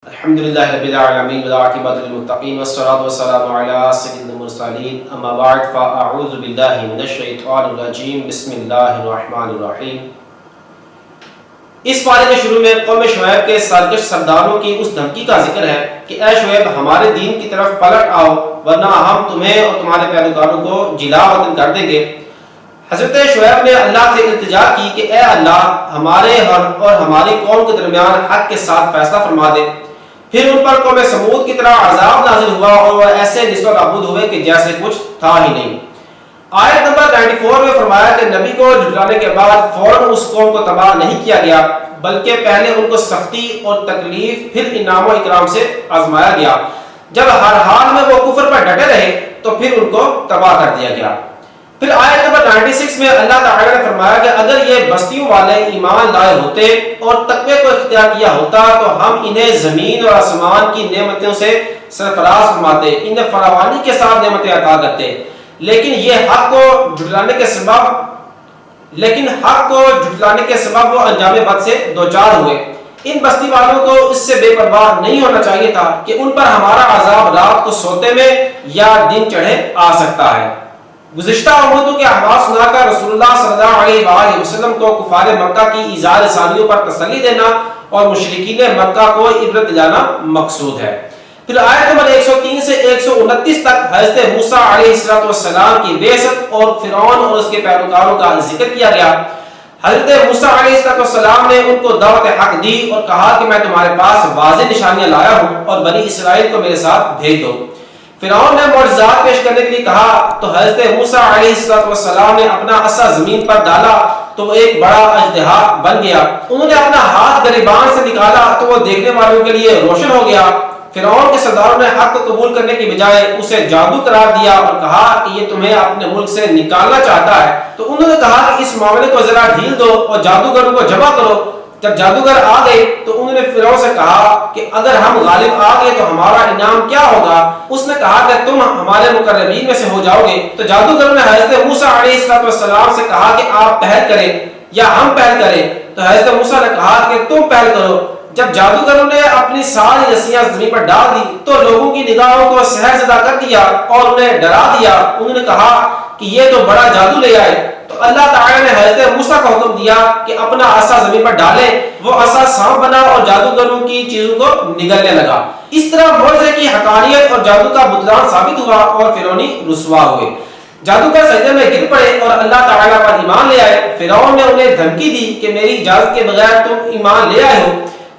الحمدللہ رب العالمین والعاقبۃ للمتقین والصلاۃ والسلام علی سید المرسلین اما بعد فاعوذ باللہ من الشیطان الرجیم بسم اللہ الرحمن الرحیم۔ اس پارے کے شروع میں قوم شعیب کے سرکش سرداروں کی اس دھمکی کا ذکر ہے کہ اے شعیب ہمارے دین کی طرف پلٹ آؤ ورنہ ہم تمہیں اور تمہارے پیروکاروں کو جلا وطن کر دیں گے۔ حضرت شعیب نے اللہ سے التجا کی کہ اے اللہ ہمارے اور ہماری قوم کے درمیان حق کے ساتھ فیصلہ فرما دے۔ پھر ان پر قوم سمود کی طرح عذاب نازل ہوا اور وہ ایسے نسبت نابود ہوئے کہ جیسے کچھ تھا ہی نہیں۔ آیت نمبر 94 میں فرمایا کہ نبی کو جھٹلانے کے بعد فوراً اس قوم کو تباہ نہیں کیا گیا بلکہ پہلے ان کو سختی اور تکلیف پھر انعام و اکرام سے آزمایا گیا۔ جب ہر حال میں وہ کفر پر ڈٹے رہے تو پھر ان کو تباہ کر دیا گیا۔ پھر آیت نمبر 96 میں اللہ تعالیٰ نے فرمایا کہ اگر یہ بستیوں والے ایمان لائے ہوتے اور تقوی کو اختیار کیا ہوتا تو ہم انہیں زمین اور آسمان کی نعمتوں سے سرفراز فرماتے، انہیں فراوانی کے ساتھ نعمتیں عطا کرتے، لیکن حق کو جھٹلانے کے سبب وہ انجام بد سے دوچار ہوئے۔ ان بستی والوں کو اس سے بے پرواہ نہیں ہونا چاہیے تھا کہ ان پر ہمارا عذاب رات کو سوتے میں یا دن چڑھے آ سکتا ہے۔ گزشتہ امتوں کے احوال سنا کر رسول اللہ صلی اللہ علیہ وآلہ وسلم کو کفار مکہ کی ایذاء رسانیوں پر تسلی دینا اور مشرکین مکہ کو عبرت دلانا مقصود ہے۔ پھر آیت نمبر 103 سے 129 تک حضرت موسیٰ علیہ السلام کی بعثت اور فرعون اور اس کے پیروکاروں کا ذکر کیا گیا۔ حضرت موسیٰ علیہ السلام نے ان کو دعوت حق دی اور کہا کہ میں تمہارے پاس واضح نشانیاں لایا ہوں اور بنی اسرائیل کو میرے ساتھ بھیج دو۔ فرعون نے معجزات پیش کرنے کے لیے کہا تو حضرت موسیٰ علیہ السلام نے اپنا عصا زمین پر ڈالا تو وہ ایک بڑا اژدہا بن گیا۔ انہوں نے اپنا ہاتھ گریبان سے نکالا تو وہ دیکھنے والوں کے لیے روشن ہو گیا۔ فرعون کے سرداروں نے حق کو قبول کرنے کی بجائے اسے جادو قرار دیا اور کہا کہ یہ تمہیں اپنے ملک سے نکالنا چاہتا ہے۔ تو انہوں نے کہا کہ اس معاملے کو ذرا ڈھیل دو اور جادوگروں کو جمع کرو۔ جب جادوگر آ گئے تو انہوں نے فرعون سے کہا کہ اگر ہم غالب آ گئے تو ہمارا انعام کیا ہوگا؟ اس نے کہا کہ تم ہمارے مقربین میں سے ہو جاؤ گے۔ تو جادوگروں نے حضرت موسیٰ علیہ السلام سے کہا کہ آپ پہل کریں یا ہم پہل کریں؟ تو حضرت موسیٰ نے کہا کہ تم پہل کرو۔ جب جادوگروں نے اپنی ساری رسیاں زمین پر ڈال دی تو لوگوں کی نگاہوں کو سحر زدہ کر دیا اور انہیں ڈرا دیا۔ انہوں نے کہا کہ یہ تو بڑا جادو لے آئے۔ تو اللہ تعالیٰ نے حضرت موسیٰ کو حکم دیا کہ اپنا عصا زمین پر ڈالے۔ وہ عصا سانپ بنا اور جادوگروں کی چیزوں کو نگلنے لگا۔ اس طرح معجزے کی حقانیت اور جادو کا بطلان ثابت ہوا اور فرعونی رسوا ہوئے۔ جادوگر سجدے میں گر پڑے اور اللہ تعالیٰ پر ایمان لے آئے۔ فرعون نے انہیں دھمکی دی کہ میری اجازت کے بغیر تم ایمان لے آئے ہو،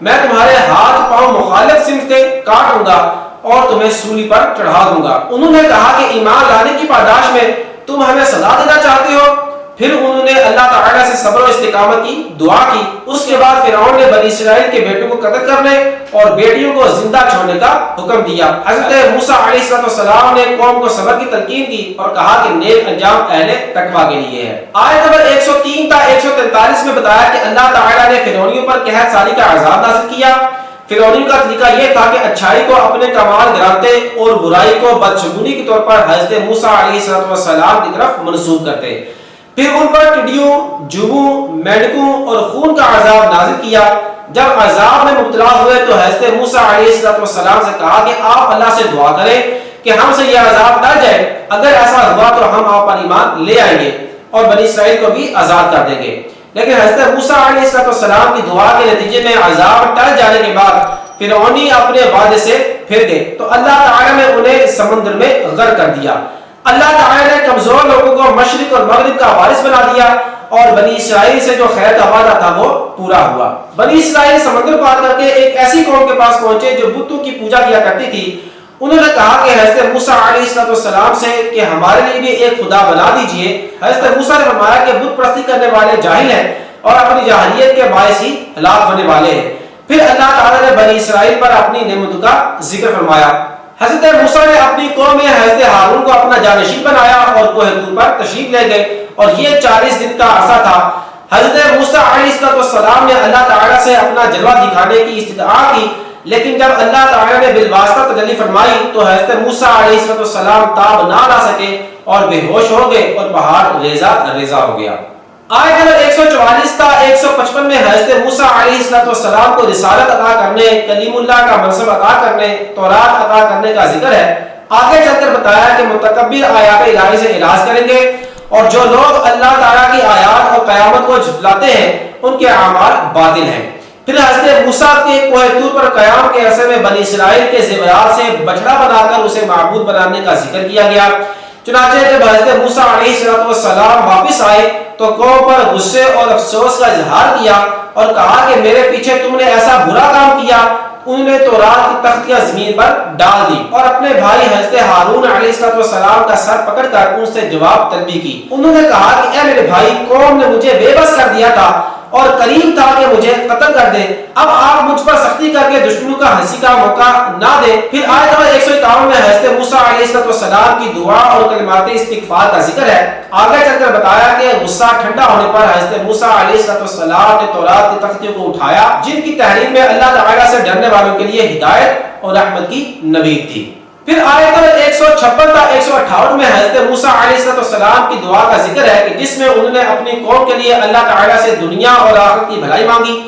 میں تمہارے ہاتھ پاؤں مخالف سمت کے کاٹوں گا اور تمہیں سولی پر چڑھا دوں گا۔ انہوں نے کہا کہ ایمان لانے کی پاداش میں تم ہمیں سزا دینا چاہتے ہو؟ پھر انہوں نے اللہ تعالیٰ سے صبر و استقامت کی دعا کی۔ اس کے بعد فرعون نے بنی اسرائیل کے بیٹوں کو قتل کرنے اور بیٹیوں کو زندہ چھوڑنے کا حکم دیا۔ حضرت موسیٰ علیہ السلام نے قوم کو صبر کی تلقین کی اور کہا کہ نیک انجام اہل تقویٰ کے لیے ہے۔ آیت نمبر 103 تا 143 میں بتایا کہ اللہ تعالیٰ نے فرعونیوں پر قحط سالی کا عذاب نازل کیا۔ فرعونیوں کا طریقہ یہ تھا کہ اچھائی کو اپنے کمال گراتے اور برائی کو بدشگونی کے طور پر حضرت موسیٰ علیہ السلام کی طرف منسوب کرتے۔ پھر ان پر ٹڈیوں، جوؤں، مینڈکوں اور خون کا عذاب نازل کیا۔ جب عذاب میں مبتلا ہوئے تو حضرت موسیٰ علیہ السلام سے کہا کہ آپ اللہ سے دعا کریں کہ ہم سے یہ عذاب ٹل جائے۔ اگر ایسا ہوا تو ہم آپ پر ایمان لے آئیں گے اور بنی اسرائیل کو بھی آزاد کر دیں گے۔ لیکن حضرت موسیٰ علیہ السلام کی دعا کے نتیجے میں عذاب ٹل جانے کے بعد فرعونی اپنے وعدے سے پھر گئے تو اللہ تعالیٰ نے انہیں سمندر میں غرق کر دیا۔ اللہ تعالیٰ نے کمزور لوگوں کو مشرق اور مغرب کا وارث بنا دیا اور بنی اسرائیل سے جو خیر کا وعدہ تھا وہ پورا ہوا۔ بنی اسرائیل سمندر پار کر کے ایک ایسی قوم کے پاس پہنچے جو بتوں کی پوجا کیا کرتی تھی۔ انہوں نے کہا کہ حضرت موسیٰ علیہ السلام سے کہ ہمارے لیے بھی ایک خدا بنا دیجئے۔ حضرت موسیٰ نے فرمایا کہ بت پرستی کرنے والے جاہل ہیں اور اپنی جاہلیت کے باعث ہی ہلاک ہونے والے ہیں۔ پھر اللہ تعالیٰ نے بنی اسرائیل پر اپنی نعمتوں کا ذکر فرمایا۔ حضرت موسیٰ نے اپنی قوم میں حضرت ہارون کو اپنا جانشین بنایا اور کوہ طور پر تشریف لے گئے اور یہ 40 دن کا عرصہ تھا۔ حضرت موسیٰ علیہ السلام نے اللہ تعالیٰ سے اپنا جلوہ دکھانے کی استدعا کی، لیکن جب اللہ تعالیٰ نے بالواسطہ تجلی فرمائی تو حضرت موسیٰ علیہ السلام تاب نہ لا سکے اور بے ہوش ہو گئے اور پہاڑ ریزہ ریزہ ہو گیا۔ آیت نمبر 144 تا 155 میں حضرت موسیٰ علیہ السلام کو رسالت عطا کرنے، کلیم اللہ کا منصب عطا کرنے، تورات عطا کرنے کا ذکر ہے۔ آگے چل کر بتایا کہ متکبر آیات الہی سے اعراض کریں گے اور جو لوگ اللہ تعالیٰ کی آیات اور قیامت کو جھٹلاتے ہیں ان کے اعمال باطل ہیں۔ پھر حضرت موسیٰ کے کوہ طور پر قیام کے عرصے میں بنی اسرائیل کے زیورات سے بچڑا بنا کر اسے معبود بنانے کا ذکر کیا گیا۔ چنانچہ جب حضرت موسیٰ علیہ السلام واپس آئے تو قوم پر غصے اور افسوس کا اظہار کیا اور کہا کہ میرے پیچھے تم نے ایسا برا کام کیا۔ انہوں نے تورات کی تختیاں زمین پر ڈال دی اور اپنے بھائی حضرت ہارون علیہ السلام کا سر پکڑ کر ان سے جواب طلبی کی۔ انہوں نے کہا کہ اے میرے بھائی، قوم نے مجھے بے بس کر دیا تھا اور قریب تھا کہ مجھے قتل کر دیں، اب آپ مجھ پر سختی کر کے دشمنوں کا ہنسی کا موقع نہ دیں۔ پھر آیت نمبر 151 میں حضرت موسیٰ علیہ السلام کی دعا اور کلمات استغفار کا ذکر ہے۔ آگے چل کر بتایا کہ غصہ ٹھنڈا ہونے پر حضرت موسیٰ علیہ السلام نے تورات کی تختیوں کو اٹھایا جن کی تحریر میں اللہ تعالیٰ سے ڈرنے والوں کے لیے ہدایت اور رحمت کی نوید تھی۔ پھر آیت نمبر 156 تا 158 میں حضرت موسیٰ علیہ السلام کی دعا کا ذکر ہے کہ جس میں انہوں نے اپنی قوم کے لیے اللہ تعالیٰ سے دنیا اور آخرت کی بھلائی مانگی۔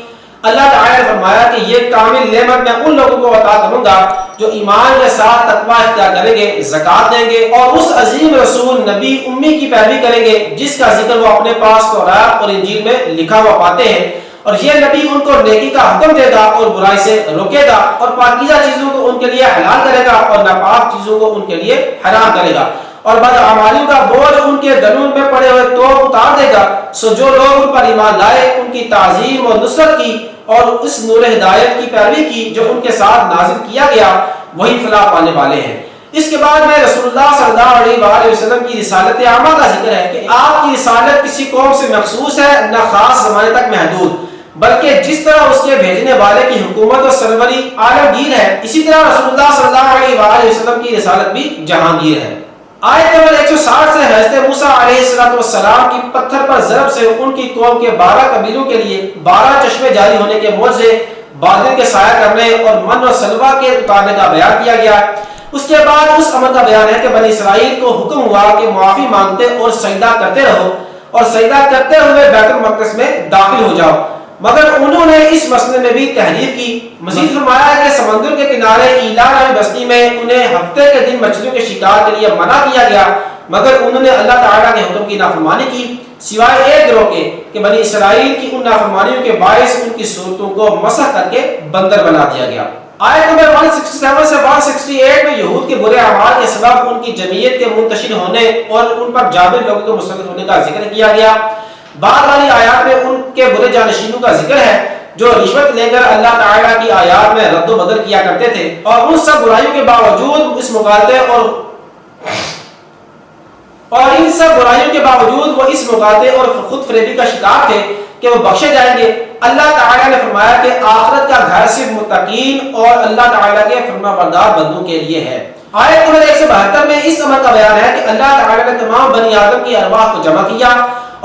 اللہ تعالیٰ نے فرمایا کہ یہ کامل نعمت میں ان لوگوں کو عطا کروں گا جو ایمان کے ساتھ تقوی اختیار کریں گے، زکوٰۃ دیں گے اور اس عظیم رسول نبی امی کی پیروی کریں گے جس کا ذکر وہ اپنے پاس تورات اور انجیل میں لکھا ہوا پاتے ہیں، اور یہ نبی ان کو نیکی کا حکم دے گا اور برائی سے روکے گا اور پاکیزہ چیزوں کو ان کے لیے حلال کرے گا اور ناپاک چیزوں کو ان کے لیے حرام کرے گا، اور بدعمالیوں کا بوجھ ان کے دلوں میں پڑے ہوئے تو اتار دے گا۔ سو جو لوگ ان پر ایمان لائے، ان کی تعظیم اور نصرت کی اور اس نور ہدایت کی پیروی کی جو ان کے ساتھ نازل کیا گیا، وہی فلاح پانے والے ہیں۔ اس کے بعد میں رسول اللہ صلی اللہ علیہ وآلہ وسلم کی رسالت عامہ کا ذکر ہے کہ آپ کی رسالت کسی قوم سے مخصوص ہے، نہ خاص زمانے تک محدود، بلکہ جس طرح اس کے بھیجنے والے کی حکومت اور سروری عالمگیر ہے، اسی طرح رسول اللہ صلی اللہ علیہ وآلہ وسلم کی رسالت بھی جہانگیر ہے۔ آیت نمبر 160 سے حضرت موسیٰ علیہ السلام کی پتھر پر ضرب سے ان کی قوم کے 12 قبیلوں کے لیے 12 چشمے جاری ہونے کے معجزے، بادل کے سایہ کرنے اور من و سلوہ کے اتارنے کا بیان کیا گیا۔ اس کے بعد اس عمل کا بیان ہے کہ بنی اسرائیل کو حکم ہوا کہ معافی مانگتے اور سجدہ کرتے رہو اور سجدہ کرتے ہوئے بیت المقدس میں داخل ہو جاؤ، مگر انہوں نے اس مسئلے میں بھی تحریف کی۔ مزید فرمایا ہے کہ سمندر کے کنارے ایلا نامی بستی میں انہیں ہفتے کے دن مچھلیوں کے شکار کے لیے منع کیا گیا، مگر انہوں نے اللہ تعالیٰ کے حکم کی نافرمانی کی، سوائے ایک گروہ کے کہ بنی اسرائیل کی ان نافرمانیوں کے باعث ان کی صورتوں کو مسح کر کے بندر بنا دیا گیا۔ آیت نمبر 167 سے 168 میں یہود کے برے اعمال کے سبب ان کی جمعیت کے منتشر ہونے اور ان پر جابر لوگوں کے مسلط ہونے کا ذکر کیا گیا۔ بعد والی آیات میں ان کے برے جانشینوں کا ذکر ہے جو رشوت لے کر اللہ تعالیٰ کی آیات میں رد و بدل کیا کرتے تھے، اور ان سب برائیوں کے باوجود اس مغالطے وہ اس مغالطے اور خود فریبی کا شکار تھے کہ وہ بخشے جائیں گے۔ اللہ تعالیٰ نے فرمایا کہ آخرت کا گھر صرف متقین اور اللہ تعالیٰ کے فرما بردار بندوں کے لیے ہے۔ آیت نمبر 172 میں اس عمل کا بیان ہے کہ اللہ تعالیٰ نے تمام بنی آدم کی ارواح کو جمع کیا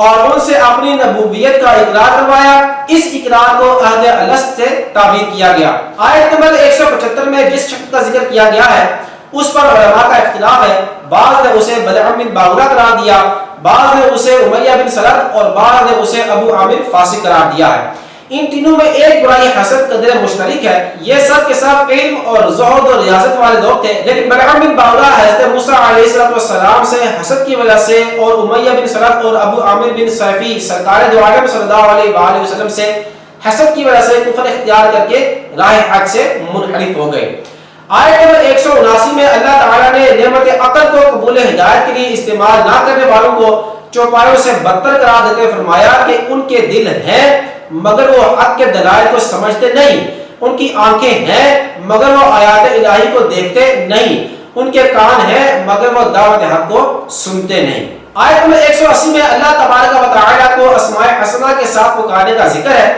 اور ان سے اپنی نبویت کا اقرار کروایا۔ اس اقرار کو عہد الست سے تعبیر کیا گیا۔ آیت نمبر 175 میں جس شخص کا ذکر کیا گیا ہے اس پر علماء کا اختلاف ہے، بعض نے اسے بلعم بن باورہ قرار دیا، بعض نے اسے امیہ بن سلط اور بعض نے اسے ابو عامر فاسق قرار دیا ہے۔ ان تینوں میں ایک برائی حسد قدر مشترک ہے، یہ سب کے سب علم اور زہد اور ریاضت والے لوگ تھے، لیکن بلعم بن باورہ حضرت موسیٰ علیہ السلام سے حسد کی وجہ سے اور امیہ بن سلط اور ابو عامر بن سیفی سرکار دو عالم صلی اللہ علیہ وآلہ وسلم سے حسد کی وجہ سے کفر اختیار کر کے راہ حق سے منحرف ہو گئے۔ آیت نمبر 179 میں اللہ تعالیٰ نے نعمت عقل کو قبول ہدایت کے لیے استعمال نہ کرنے والوں کو چوپایوں سے بدتر قرار دیتے فرمایا کہ ان کے دل ہیں مگر وہ حق کے دلائل کو سمجھتے نہیں، ان کی آنکھیں ہیں مگر وہ آیات الہی کو دیکھتے نہیں، ان کے کان ہیں مگر وہ دعوت حق کو سنتے نہیں۔ آیت نمبر 180 میں اللہ تبارک و تعالیٰ کو اسماء حسنہ کے ساتھ پکارنے کا ذکر ہے۔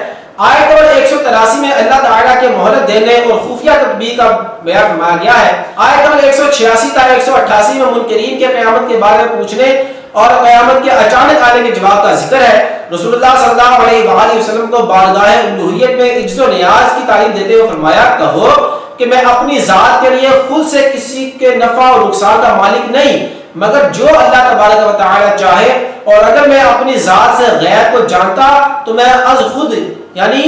آیت نمبر 183 میں اللہ تعالیٰ کے مہلت دینے اور خفیہ تدبیر کا بیان فرمایا گیا ہے۔ آیت نمبر 186 تا 188 میں منکرین کے قیامت کے بارے میں پوچھنے اور قیامت کے اچانک آنے کے جواب کا ذکر ہے۔ رسول اللہ صلی اللہ علیہ وآلہ وسلم کو بارگاہ الوہیت میں عجز و نیاز کی تعلیم دیتے ہوئے فرمایا، کہو کہ میں اپنی ذات کے لیے خود سے کسی کے نفع اور نقصان کا مالک نہیں، مگر جو اللہ تبارک و تعالی چاہے، اور اگر میں اپنی ذات سے غیب کو جانتا تو میں از خود یعنی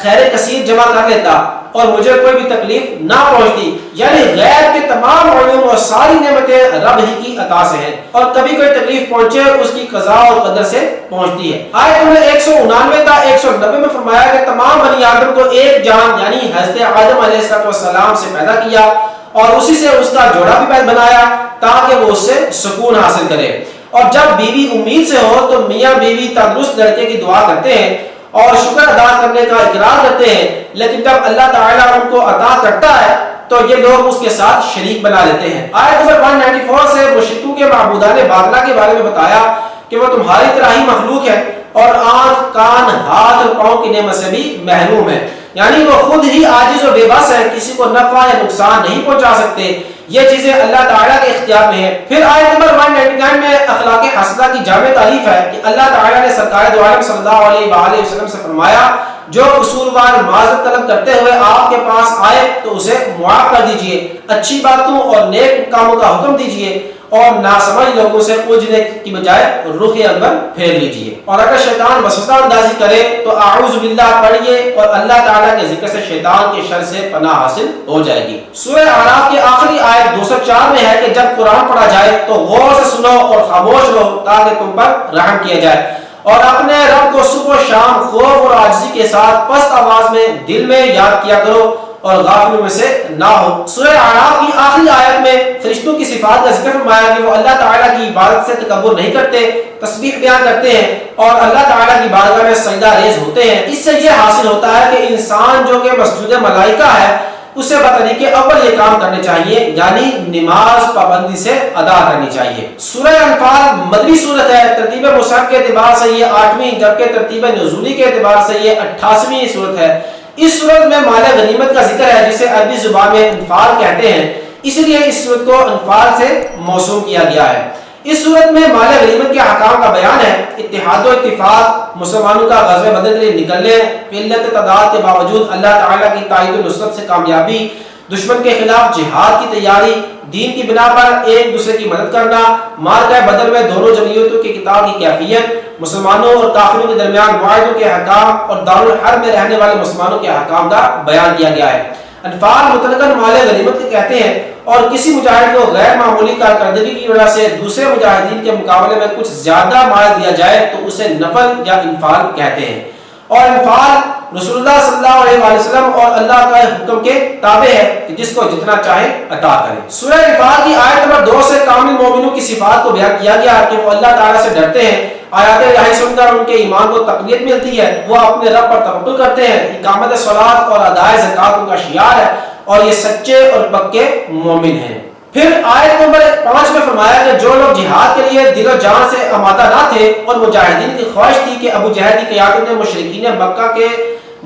خیر کثیر جمع کر لیتا اور مجھے کوئی بھی تکلیف نہ پہنچتی۔ یعنی غیب کے تمام علوم اور ساری نعمتیں رب ہی کی عطا سے ہیں، اور کبھی کوئی تکلیف پہنچے اس کی قضاء اور قدر سے پہنچتی ہے۔ آیت نمبر 199 تا 190 میں فرمایا کہ تمام بنی آدم کو ایک جان یعنی حضرت آدم علیہ السلام سے پیدا کیا اور اسی سے اس کا جوڑا بھی بنایا تاکہ وہ اس سے سکون حاصل کرے۔ اور جب بیوی امید سے ہو تو میاں بیوی تندرست لڑکے کی دعا کرتے ہیں اور شکر ادا کرنے کا اقرار کرتے ہیں، لیکن جب اللہ تعالیٰ ان کو عطا کرتا ہے تو یہ لوگ اس کے ساتھ شریک بنا لیتے ہیں۔ آیت نمبر 194 سے مشرکوں کے معبودان باطلہ کے بارے میں بتایا کہ وہ تمہاری طرح ہی مخلوق ہے اور آنکھ، کان، ہاتھ اور پاؤں کی نعمت سے بھی محروم ہے، یعنی وہ خود ہی عاجز و بے بس ہے، کسی کو نفع یا نقصان نہیں پہنچا سکتے۔ یہ چیزیں اللہ تعالیٰ کے اختیار میں ہیں۔ پھر آیت نمبر 199 میں اخلاق حسنہ کی جامع تعریف ہے کہ اللہ تعالیٰ نے سرکار دو عالم صلی اللہ علیہ وآلہ وسلم سے فرمایا جو قصوروار معذرت طلب کرتے ہوئے آپ کے پاس آئے تو اسے معاف کر دیجئے، اچھی باتوں اور نیک کاموں کا حکم دیجئے اور ناسمجھ لوگوں سے اجنے کی بجائے رخ انور پھیر لیجئے۔ اور اگر شیطان وسوسہ اندازی کرے تو اعوذ باللہ پڑھیے اور اللہ تعالیٰ کے ذکر سے شیطان کے شر سے پناہ حاصل ہو جائے گی۔ سورہ اعراف کی آخری آیت 204 میں ہے کہ جب قرآن پڑھا جائے تو غور سے سنو اور خاموش رہو تاکہ تم پر رحم کیا جائے، اور اپنے رب کو صبح و شام خوف اور عاجزی کے ساتھ پست آواز میں دل میں یاد کیا کرو اور غافلوں میں سے نہ ہو۔ سورہ اعراف کی آخری آیت میں فرشتوں کی صفات کا ذکر فرمایا کہ وہ اللہ تعالیٰ کی عبادت سے تکبر نہیں کرتے، تسبیح بیان کرتے ہیں اور اللہ تعالیٰ کی بارگاہ میں سجدہ ریز ہوتے ہیں۔ اس سے یہ حاصل ہوتا ہے کہ انسان جو کہ مسجود ملائکہ ہے اسے بطریقے اول یہ کام کرنے چاہیے، یعنی نماز پابندی سے ادا کرنی چاہیے۔ سورہ انفال مدنی سورت ہے، ترتیب مصحف کے اعتبار سے یہ 8ویں جبکہ ترتیب نزولی کے اعتبار سے یہ 88ویں سورت ہے۔ اس سورت میں مال غنیمت کا ذکر ہے جسے عربی زبان میں انفال کہتے ہیں، اس لیے اس سورت کو انفال سے موسوم کیا گیا ہے۔ اس صورت میں مال غنیمت کے احکام کا بیان ہے، اتحاد و اتفاق، مسلمانوں کا غزوہ بدر کے لیے نکلنے، قلت تعداد کے باوجود اللہ تعالیٰ کی تائید و نصرت سے کامیابی، دشمن کے خلاف جہاد کی تیاری، دین کی بنا پر ایک دوسرے کی مدد کرنا، معرکہ بدر میں دونوں جمعیتوں کے قتال کی کیفیت، مسلمانوں اور کافروں کے درمیان معاہدوں کے احکام اور دارالحرب میں رہنے والے مسلمانوں کے احکام کا بیان کیا گیا ہے۔ انفال مطلقاً مال غنیمت کے کہتے ہیں، اور کسی مجاہد کو غیر معمولی کارکردگی کی وجہ سے دوسرے مجاہدین کے مقابلے میں کچھ زیادہ مال دیا جائے تو اسے نفل یا انفال کہتے ہیں۔ اور انفال رسول اللہ صلی اللہ علیہ وآلہ وسلم اور اللہ کے حکم کے تابع ہے کہ جس کو جتنا چاہے عطا کرے۔ سورہ انفال کی آیت نمبر 2 سے کامل مومنوں کی صفات کو بیان کیا گیا کہ وہ اللہ تعالیٰ سے ڈرتے ہیں، آیات الہی سن کر ان کے ایمان کو تقویت ملتی ہے، وہ اپنے رب پر توکل کرتے ہیں، اقامت صلاۃ اور ادائے زکوٰۃ ان کا شعار ہے اور یہ سچے اور پکے مومن ہیں۔ پھر آیت نمبر 5 میں فرمایا کہ جو لوگ جہاد کے لیے دل و جان سے آمادہ نہ تھے اور مجاہدین کی خواہش تھی کہ ابو جہل کی قیادت میں مشرکین مکہ کے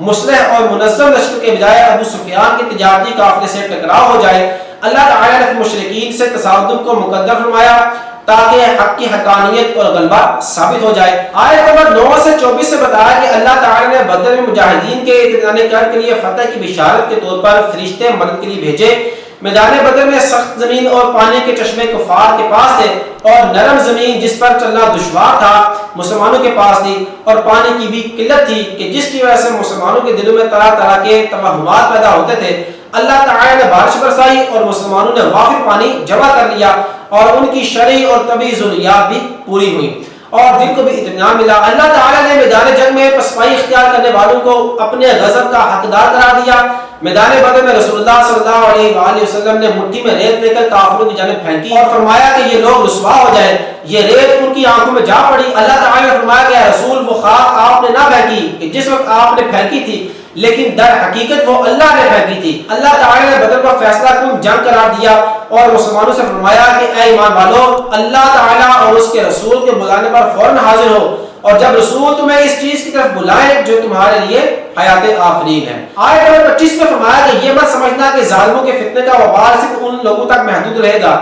مسلح اور منظم لشکر کے بجائے ابو سفیان کے تجارتی قافلے سے ٹکراؤ ہو جائے، اللہ تعالیٰ نے مشرکین سے تصادم کو مقدر فرمایا تاکہ حق کی حقانیت اور غلبہ ثابت ہو جائے۔ آیت نمبر 9 سے 24 سے بتایا کہ اللہ تعالیٰ نے بدر میں مجاہدین کے اطمینان کر کے لیے فتح کی بشارت کے طور پر فرشتے مدد کے لیے بھیجے۔ میدان بدر میں سخت زمین اور پانی کے چشمے کفار کے پاس تھے اور نرم زمین جس پر چلنا دشوار تھا مسلمانوں کے پاس تھی، اور پانی کی بھی قلت تھی کہ جس کی وجہ سے مسلمانوں کے دلوں میں طرح طرح کے توہمات پیدا ہوتے تھے۔ اللہ تعالیٰ نے بارش برسائی اور مسلمانوں نے وافر پانی جمع کر لیا اور ان کی شرعی اور طبعی ضروریات بھی پوری ہوئی اور دل کو بھی اطمینان ملا۔ اللہ تعالیٰ نے میدان جنگ میں پسپائی اختیار کرنے والوں کو اپنے غضب کا حقدار قرار دیا۔ میدان بدر میں رسول اللہ صلی اللہ علیہ وآلہ وسلم نے مٹھی میں ریت لے کر کافروں کی جانب پھینکی اور فرمایا کہ یہ لوگ رسوا ہو جائیں، یہ ریت ان کی آنکھوں میں جا پڑی۔ اللہ تعالیٰ نے فرمایا کہ رسول وہ خاک آپ نے نہ پھینکی کہ جس وقت آپ نے پھینکی تھی، لیکن در حقیقت وہ اللہ نے پھینکی تھی۔ اللہ تعالیٰ نے بدر کا فیصلہ کن جنگ قرار دیا اور مسلمانوں سے فرمایا کہ اے ایمان والو، اللہ تعالیٰ اور اس کے رسول کے بلانے پر فوراً حاضر ہو، اور جب رسول تمہیں اس چیز کی طرف بلائیں جو تمہارے لیے حیات آفرین ہے۔ آیت نمبر 25 میں فرمایا کہ یہ مت سمجھنا کہ ظالموں کے فتنے کا وبال صرف ان لوگوں تک محدود رہے گا،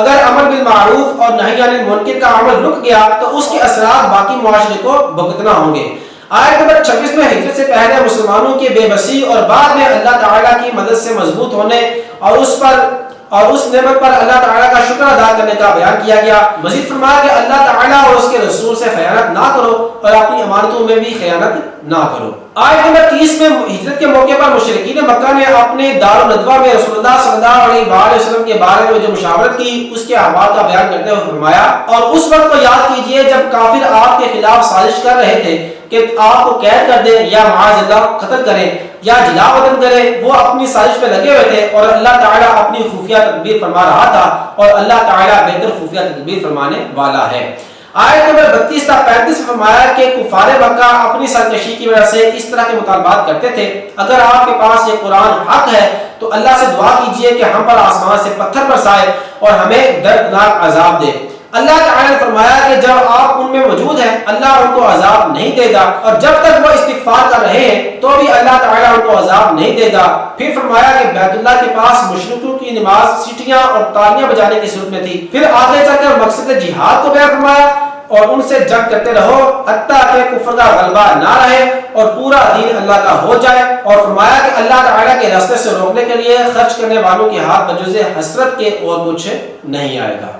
اگر امر بالمعروف اور نہی عن المنکر کا عمل رک گیا تو اس کے اثرات باقی معاشرے کو بھگتنا ہوں گے۔ آیت نمبر 26 میں ہجرت سے پہلے مسلمانوں کی بے بسی اور بعد میں اللہ تعالیٰ کی مدد سے مضبوط ہونے اور اس پر اور اس نعمت پر اللہ تعالیٰ کا شکر ادا کرنے کا بیان کیا گیا۔ مزید فرمایا کہ اللہ تعالیٰ اور اس کے رسول سے خیانت نہ کرو اور اپنی امانتوں میں بھی خیانت نہ کرو۔ آیت نمبر 30 میں ہجرت کے موقع پر مشرکین مکہ نے اپنے دار الندوہ میں رسول اللہ صلی اللہ علیہ وآلہ وسلم کے بارے میں جو مشاورت کی اس کے احوال کا بیان کرتے ہوئے فرمایا، اور اس وقت کو یاد کیجئے جب کافر آپ کے خلاف سازش کر رہے تھے کہ آپ کو قید کر دیں یا معاذ اللہ قتل کریں یا جلا وطن کریں۔ وہ اپنی سازش میں لگے ہوئے تھے اور اللہ تعالیٰ اپنی خفیہ تدبیر فرما رہا تھا، اور اللہ تعالیٰ بہتر خفیہ تدبیر فرمانے والا ہے۔ آیت نمبر 32 تا 35 میں فرمایا کہ کفار مکہ اپنی سرکشی کی وجہ سے اس طرح کے مطالبات کرتے تھے، اگر آپ کے پاس یہ قرآن حق ہے تو اللہ سے دعا کیجئے کہ ہم پر آسمان سے پتھر برسائے اور ہمیں دردناک عذاب دے۔ اللہ تعالیٰ نے فرمایا کہ جب آپ ان میں موجود ہیں اللہ ان کو عذاب نہیں دے گا، اور جب تک وہ استغفار کر رہے ہیں تو بھی اللہ تعالیٰ ان کو عذاب نہیں دے گا۔ پھر فرمایا کہ بیت اللہ کے پاس مشرکوں کی نماز سیٹیاں اور تالیاں بجانے کی صورت میں تھی۔ پھر آگے چل کر مقصد جہاد کو بیان فرمایا، اور ان سے جنگ کرتے رہو حتیٰ کہ کفر کا غلبہ نہ رہے اور پورا دین اللہ کا ہو جائے، اور فرمایا کہ اللہ تعالیٰ کے راستے سے روکنے کے لیے خرچ کرنے والوں کے ہاتھ بجوز حسرت کے اور کچھ نہیں آئے گا۔